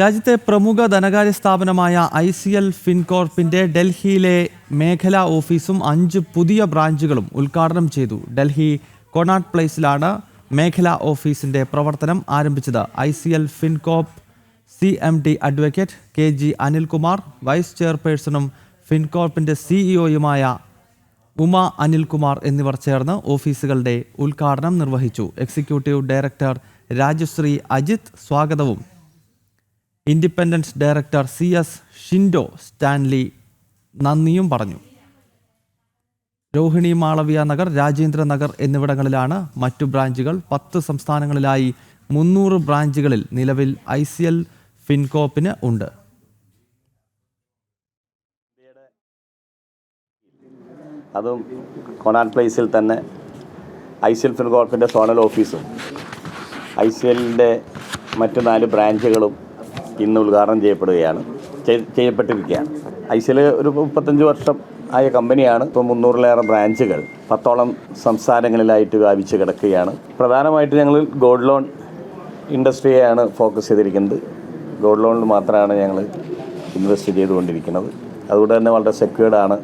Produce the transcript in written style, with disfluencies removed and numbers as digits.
രാജ്യത്തെ പ്രമുഖ ധനകാര്യ സ്ഥാപനമായ ICL ഫിൻകോർപ്പിന്റെ ഡൽഹിയിലെ മേഖലാ ഓഫീസും 5 പുതിയ ബ്രാഞ്ചുകളും ഉദ്ഘാടനം ചെയ്തു. ഡൽഹി കൊണാട്ട് പ്ലേസിലാണ് മേഖലാ ഓഫീസിന്റെ പ്രവർത്തനം ആരംഭിച്ചത്. ICL Fincorp CMD advocate KG Anilkumar, vice ചെയർപേഴ്സണും ഫിൻകോർപ്പിന്റെ CEOയുമായ ഉമ അനിൽകുമാർ എന്നിവർ ചേർന്ന് ഓഫീസുകളുടെ ഉദ്ഘാടനം നിർവഹിച്ചു. എക്സിക്യൂട്ടീവ് ഡയറക്ടർ രാജശ്രീ അജിത് സ്വാഗതവും independence director CS Shindo Stanley നന്ദിയും പറഞ്ഞു. രോഹിണി മാളവിയ നഗർ, രാജേന്ദ്ര നഗർ എന്നിവിടങ്ങളിലാണ് മറ്റു ബ്രാഞ്ചുകൾ. 10 സംസ്ഥാനങ്ങളിലായി 300 ബ്രാഞ്ചുകളിൽ നിലവിൽ ICL ഫിൻകോർപ്പിന് ഉണ്ട്. അതും കൊണാട്ട് പ്ലേസിൽ തന്നെ ICL ഫിൻകോർപ്പിൻ്റെ സോണൽ ഓഫീസും ICLൻ്റെ മറ്റ് 4 ബ്രാഞ്ചുകളും ഇന്ന് ഉദ്ഘാടനം ചെയ്യപ്പെട്ടിരിക്കുകയാണ്. ICL ഒരു 35 വർഷം ആയ കമ്പനിയാണ്. ഇപ്പോൾ 300-ലേറെ ബ്രാഞ്ചുകൾ 10ഓളം സംസ്ഥാനങ്ങളിലായിട്ട് വ്യാപിച്ച് കിടക്കുകയാണ്. പ്രധാനമായിട്ട് ഞങ്ങൾ ഗോൾഡ് ലോൺ ഇൻഡസ്ട്രിയെയാണ് ഫോക്കസ് ചെയ്തിരിക്കുന്നത്. ഗോൾഡ് ലോണിൽ മാത്രമാണ് ഞങ്ങൾ ഇൻവെസ്റ്റ് ചെയ്തുകൊണ്ടിരിക്കുന്നത്. അതുകൊണ്ട് തന്നെ വളരെ സെക്യൂർഡാണ്